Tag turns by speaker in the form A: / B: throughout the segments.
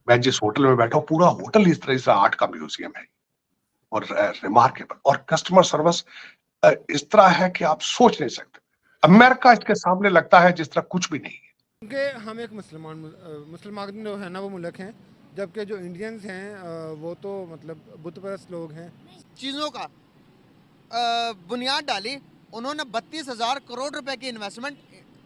A: मैं जिस होटल में बैठा हूँ, पूरा होटल इस तरह से आर्ट का म्यूजियम है और रिमार्केबल, और कस्टमर सर्विस इस तरह है कि आप सोच नहीं सकते। अमेरिका इसके सामने लगता है जिस तरह कुछ भी नहीं है।
B: क्योंकि हम एक मुसलमान जो है ना वो मुल्क हैं, जबकि जो इंडियंस हैं वो तो मतलब बुत परस्त लोग हैं।
C: चीज़ों का बुनियाद डाली उन्होंने, 32,000 करोड़ रुपए की इन्वेस्टमेंट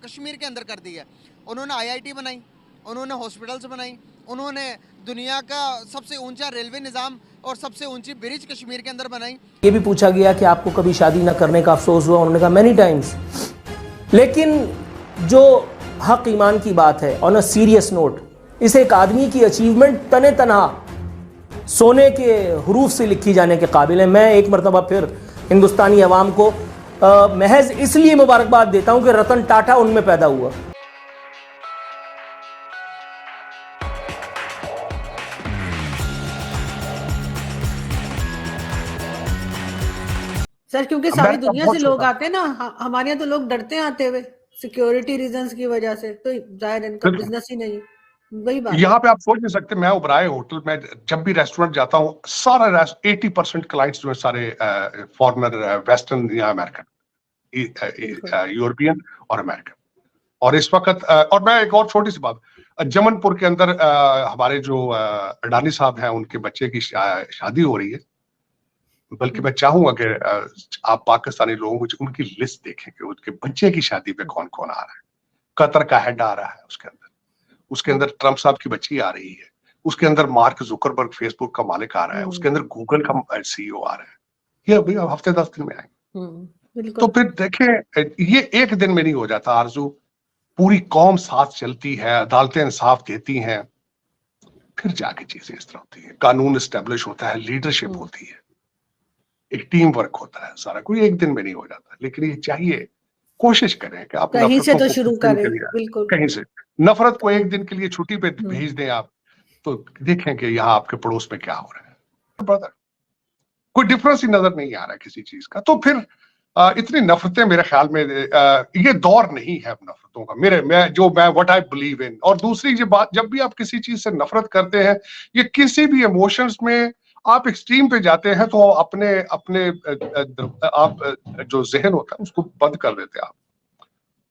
C: कश्मीर के अंदर कर दी है। उन्होंने IIT बनाई, उन्होंने हॉस्पिटल्स बनाई, उन्होंने दुनिया का सबसे ऊंचा रेलवे निज़ाम और सबसे ऊंची ब्रिज कश्मीर के अंदर बनाई।
D: ये भी पूछा गया कि आपको कभी शादी ना करने का अफसोस हुआ, उन्होंने कहा मैनी टाइम्स। लेकिन जो हक ईमान की बात है, ऑन अ सीरियस नोट, इस एक आदमी की अचीवमेंट तने तनहा सोने के हरूफ से लिखी जाने के काबिल है। मैं एक मरतबा फिर हिंदुस्तानी अवाम को महज इसलिए मुबारकबाद देता हूं कि रतन टाटा उनमें पैदा हुआ।
E: सर क्योंकि सारी दुनिया से लोग आते हैं ना, हमारे यहाँ तो लोग डरते हैं आते हुए सिक्योरिटी रीजंस की वजह से, तो जाहिर इनका बिजनेस ही नहीं। वही बात
A: यहाँ पे आप सोच नहीं सकते, मैं ओबराय होटल में जब भी रेस्टोरेंट जाता हूँ, सारा 80% क्लाइंट्स जो है सारे फॉरेनर, वेस्टर्न या अमेरिकन, यूरोपियन और अमेरिकन। और इस वक्त और मैं एक और छोटी सी बात, जमनपुर के अंदर हमारे जो अडानी साहब हैं, उनके बच्चे की शादी हो रही है। बल्कि मैं चाहूंगा कि आप पाकिस्तानी लोगों को उनकी लिस्ट देखें कि उनके बच्चे की शादी पे कौन कौन आ रहा है। कतर का हेड आ रहा है उसके अंदर ट्रंप साहब की बच्ची आ रही है, उसके अंदर मार्क जुकरबर्ग फेसबुक का मालिक आ रहा है, उसके अंदर गूगल का CEO आ रहा है। ये अभी हफ्ते 10 दिन में आएंगे। तो फिर देखें, ये एक दिन में नहीं हो जाता आरजू, पूरी कौम साथ चलती है, अदालतें इंसाफ देती हैं, फिर जाके चीजें इस तरह होती है, कानून एस्टेब्लिश होता है, लीडरशिप होती है, एक टीम वर्क होता है, सारा कोई एक दिन में नहीं हो जाता। लेकिन ये चाहिए, कोशिश करें कि आप
E: कहीं से तो शुरू करें, बिल्कुल
A: कहीं से नफरत को एक दिन के लिए छुट्टी पे भेज दें आप, तो देखें कि यहाँ आपके पड़ोस में क्या हो रहा है। ब्रदर, कोई डिफरेंस ही नजर नहीं आ रहा है किसी चीज का। तो फिर इतनी नफरतें मेरे ख्याल में ये दौर नहीं है नफरतों का, मैं व्हाट आई बिलीव इन। और दूसरी ये बात, जब भी आप किसी चीज से नफरत करते हैं, ये किसी भी इमोशंस में आप एक्सट्रीम पे जाते हैं, तो अपने अपने आप जो जहन होता है उसको बंद कर देते हैं आप।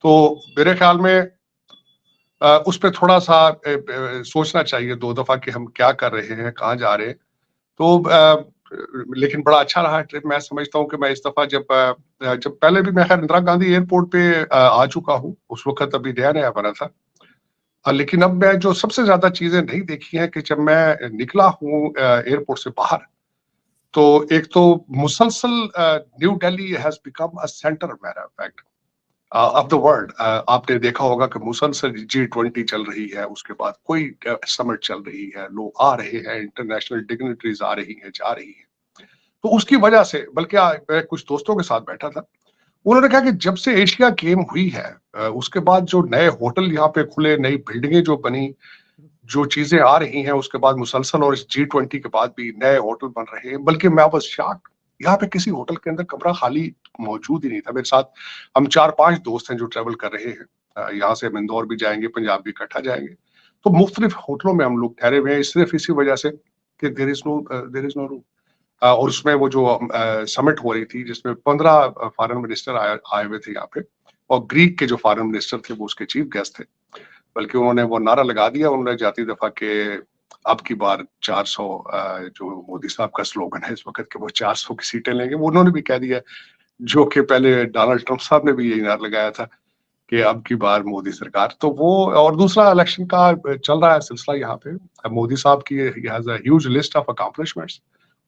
A: तो मेरे ख्याल में उस पर थोड़ा सा सोचना चाहिए 2 दफा कि हम क्या कर रहे हैं, कहाँ जा रहे हैं। तो लेकिन बड़ा अच्छा रहा ट्रिप। मैं समझता हूँ कि मैं इस दफा जब पहले भी मैं खैर इंदिरा गांधी एयरपोर्ट पे आ चुका हूँ, उस वक्त अभी नया नया बना था। लेकिन अब मैं जो सबसे ज्यादा चीजें नहीं देखी हैं कि जब मैं निकला हूँ एयरपोर्ट से बाहर, तो एक तो मुसलसल new Delhi has become a centre matter of fact of the world. आपने देखा होगा कि मुसलसल G20 चल रही है, उसके बाद कोई समिट चल रही है, लोग आ रहे हैं, इंटरनेशनल डिग्निटरीज आ रही हैं, जा रही हैं। तो उसकी वजह से, बल्कि मैं कुछ दोस्तों के साथ बैठा था, उन्होंने कहा कि जब से एशिया गेम हुई है उसके बाद जो नए होटल यहाँ पे खुले, नई बिल्डिंगें जो बनी, जो चीजें आ रही हैं, उसके बाद मुसलसल, और इस G20 के बाद भी नए होटल बन रहे हैं। बल्कि मैं वाज शॉक्ड, यहाँ पे किसी होटल के अंदर कमरा खाली मौजूद ही नहीं था। मेरे साथ हम 4-5 दोस्त हैं जो ट्रेवल कर रहे हैं, यहाँ से हम इंदौर भी जाएंगे, पंजाब भी इकट्ठा जाएंगे। तो मुख्तलिफ होटलों में हम लोग ठहरे हुए हैं, सिर्फ इसी वजह से कि देयर इज नो रूम। और उसमें वो जो समिट हो रही थी, जिसमें 15 फॉरेन मिनिस्टर आए हुए थे यहाँ पे, और ग्रीक के जो फॉरेन मिनिस्टर थे वो उसके चीफ गेस्ट थे। बल्कि उन्होंने वो नारा लगा दिया उन्होंने जाती दफा के अब की बार 400, जो मोदी साहब का स्लोगन है इस वक्त के, वो 400 की सीटें लेंगे, वो उन्होंने भी कह दिया, जो कि पहले डोनाल्ड ट्रंप साहब ने भी यही नारा लगाया था कि अब की बार मोदी सरकार। तो वो, और दूसरा इलेक्शन का चल रहा है सिलसिला यहाँ पे। मोदी साहब की ह्यूज लिस्ट ऑफ अकम्पलिशमेंट्स,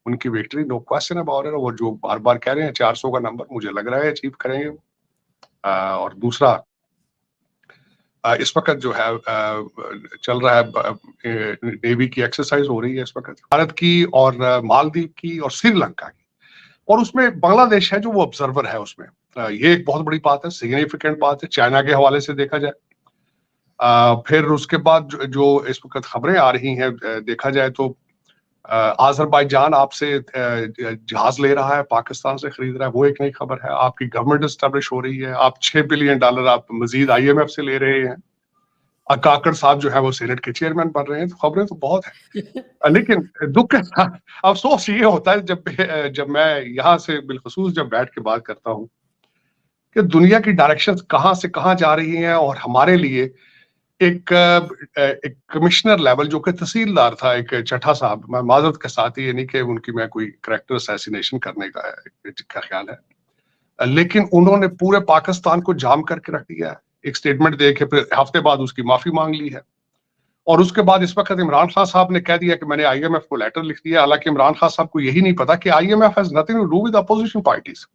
A: उनकी victory no question about it. वो जो बार बार कह रहे हैं 400 का नंबर, मुझे लग रहा है अचीव करेंगे। और दूसरा इस वक्त जो है चल रहा है, नेवी की एक्सरसाइज हो रही है इस वक्त, भारत की और मालदीव की और श्रीलंका की, और उसमें बांग्लादेश है जो वो ऑब्जर्वर है उसमें। ये एक बहुत बड़ी बात है, सिग्निफिकेंट बात है चाइना के हवाले से देखा जाए। फिर उसके बाद जो इस वक्त खबरें आ रही हैं, देखा जाए तो आज़रबाईजान आपसे जहाज ले रहा है, पाकिस्तान से खरीद रहा है, वो एक नई खबर है। आपकी गवर्नमेंट एस्टेब्लिश हो रही है, आप $6 बिलियन आप मजीद IMF से ले रहे हैं। काकड़ साहब जो है वो सेनेट के चेयरमैन बन रहे हैं, तो खबरें तो बहुत है। लेकिन दुख के साथ अफसोस ये होता है जब मैं यहाँ से बिलखसूस जब बैठ के बात करता हूँ कि दुनिया की डायरेक्शंस कहाँ से कहाँ जा रही हैं, और हमारे लिए एक कमिश्नर लेवल जो कि तहसीलदार था, एक चट्टा साहब, मैं माजरत के साथ ही, ये नहीं कि उनकी मैं कोई करैक्टर असैसिनेशन करने का ख्याल है, लेकिन उन्होंने पूरे पाकिस्तान को जाम करके रख दिया है। एक स्टेटमेंट दे के फिर हफ्ते बाद उसकी माफी मांग ली है, और उसके बाद इस वक्त इमरान खान साहब ने कह दिया कि मैंने IMF को लेटर लिख दिया। हालांकि इमरान खान साहब को यही नहीं पता कि IMF has nothing to do with opposition parties.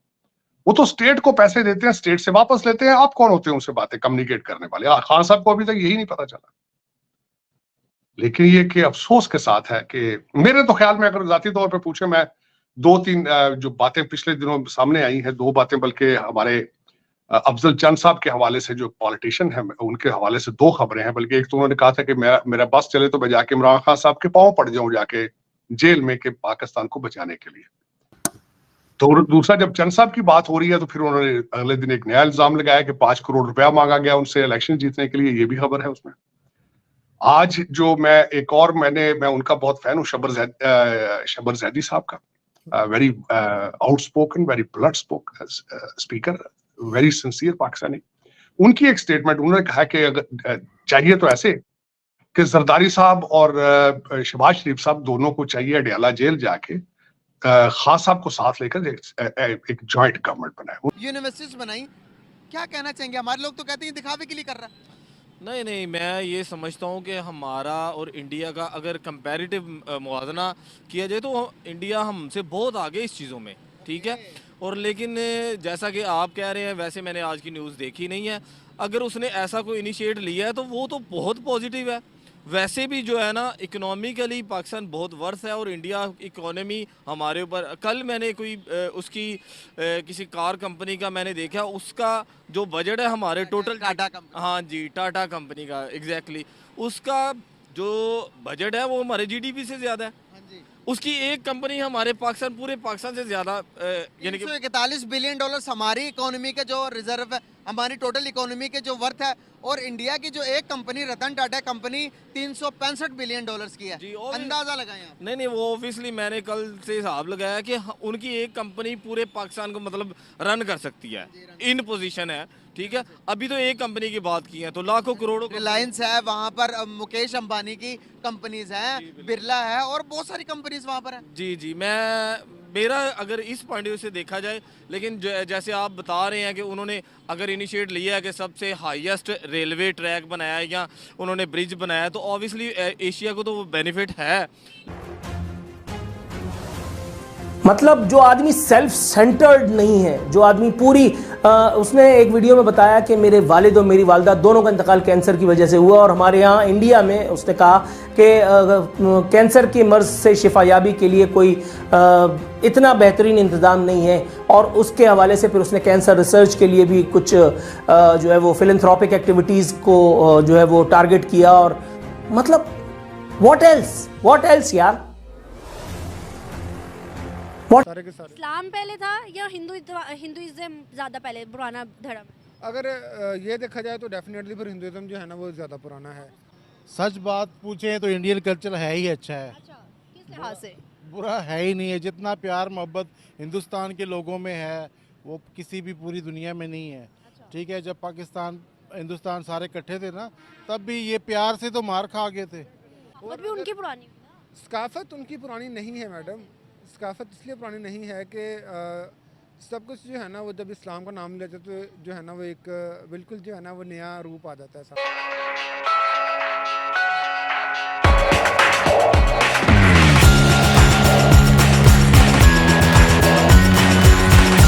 A: वो तो स्टेट को पैसे देते हैं, स्टेट से वापस लेते हैं। आप कौन होते हैं उनसे बातें कम्युनिकेट करने वाले? खान साहब को अभी तक यही नहीं पता चला। लेकिन ये कि अफसोस के साथ है कि मेरे तो ख्याल में, अगर जाती तौर पर पूछे, मैं 2-3 जो बातें पिछले दिनों सामने आई हैं, 2 बातें, बल्कि हमारे अफजल चंद साहब के हवाले से, जो पॉलिटिशियन है, उनके हवाले से 2 खबरें हैं। बल्कि एक तो उन्होंने कहा था कि मेरा बस चले तो मैं जाके इमरान खान साहब के पांव पड़ जाऊं जाके जेल में, के पाकिस्तान को बचाने के लिए। तो दूसरा, जब चंद साहब की बात हो रही है तो फिर उन्होंने अगले दिन एक नया इल्जाम लगाया कि 5 करोड़ रुपया मांगा गया उनसे इलेक्शन जीतने के लिए। ये भी खबर है उसमें। आज जो मैं उनका बहुत फैन हूँ, शबर जैदी साहब का, very outspoken, very blood spoken speaker, very sincere Pakistani. उनकी एक स्टेटमेंट, उन्होंने कहा कि अगर चाहिए तो ऐसे कि जरदारी साहब और शहबाज शरीफ साहब दोनों को चाहिए अडयाला जेल जाके खान साहब को साथ लेकर एक जॉइंट गवर्नमेंट बनाए।
C: यूनिवर्सिटीज बनाई, क्या कहना चाहेंगे? हमारे लोग तो कहते हैं दिखावे के लिए कर रहा है।
F: नहीं, मैं ये समझता हूँ कि हमारा और इंडिया का अगर कंपैरेटिव मुवाजना किया जाए तो इंडिया हमसे बहुत आगे इस चीज़ों में, ठीक है। और लेकिन जैसा कि आप कह रहे हैं, वैसे मैंने आज की न्यूज़ देखी नहीं है। अगर उसने ऐसा कोई इनिशिएट लिया है तो वो तो बहुत पॉजिटिव है। वैसे भी जो है ना, इकोनॉमिकली पाकिस्तान बहुत वर्थ है और इंडिया इकोनॉमी हमारे ऊपर, कल मैंने कोई उसकी किसी कार कंपनी का मैंने देखा, उसका जो बजट है हमारे टोटल,
C: टाटा कंपनी,
F: हाँ जी, टाटा कंपनी का, एग्जैक्टली, उसका जो बजट है वो हमारे GDP से ज़्यादा है। उसकी एक कंपनी हमारे पाकिस्तान, पूरे पाकिस्तान से ज़्यादा, यानी कि
C: 41 बिलियन डॉलर्स हमारी इकोनॉमी के जो रिजर्व है, हमारी टोटल इकोनॉमी के जो वर्थ है, और इंडिया की जो एक company Ratan Tata company 365 billion dollars की है।
F: जी,
C: अंदाजा लगाएं आप।
F: नहीं, वो ऑब्वियसली मैंने कल से हिसाब लगाया कि उनकी एक कंपनी पूरे पाकिस्तान को मतलब रन कर सकती है, इन पोजीशन है, ठीक है। अभी तो एक कंपनी की बात की है तो लाखों करोड़ों
C: रिलायंस है वहाँ पर, मुकेश अंबानी की कंपनीज हैं, बिरला है, और बहुत सारी कंपनीज वहाँ पर है।
F: जी, मेरा अगर इस पॉइंट से देखा जाए, लेकिन जैसे आप बता रहे हैं कि उन्होंने अगर इनिशिएट लिया है कि सबसे हाईएस्ट रेलवे ट्रैक बनाया है या उन्होंने ब्रिज बनाया, तो ऑब्वियसली एशिया को तो वो बेनिफिट है।
D: मतलब जो आदमी सेल्फ सेंटर्ड नहीं है, जो आदमी पूरी उसने एक वीडियो में बताया कि मेरे वालिद और मेरी वालदा दोनों का इंतकाल कैंसर की वजह से हुआ, और हमारे यहाँ इंडिया में उसने कहा कि कैंसर के मर्ज से शिफायाबी के लिए कोई इतना बेहतरीन इंतज़ाम नहीं है। और उसके हवाले से फिर उसने कैंसर रिसर्च के लिए भी कुछ जो है वो फिलैंथ्रोपिक एक्टिविटीज़ को जो है वो टारगेट किया। और मतलब व्हाट एल्स यार।
B: सारे के सारे।
G: इस्लाम पहले था या हिंदुइज्म ज़्यादा पहले पुराना धर्म?
B: अगर ये देखा जाए तो डेफिनेटली फिर हिंदुइज्म जो है ना वो ज़्यादा पुराना है।
H: सच बात पूछें तो इंडियन कल्चर है ही अच्छा है।
G: अच्छा, किस लिहाज से?
H: बुरा है ही नहीं है। जितना प्यार मोहब्बत हिंदुस्तान के लोगों में है वो किसी भी पूरी दुनिया में नहीं है।
G: अच्छा।
H: ठीक है, जब पाकिस्तान हिंदुस्तान सारे इकट्ठे थे ना, तब भी ये प्यार से तो मार खा गए थे।
G: सकाफत भी उनकी पुरानी।
B: सकाफत उनकी पुरानी नहीं है मैडम। सकाफत इसलिए पुरानी नहीं है कि सब कुछ जो है ना वो जब इस्लाम का नाम लेते तो जो है ना वो एक बिल्कुल जो है ना वो नया रूप आ जाता है।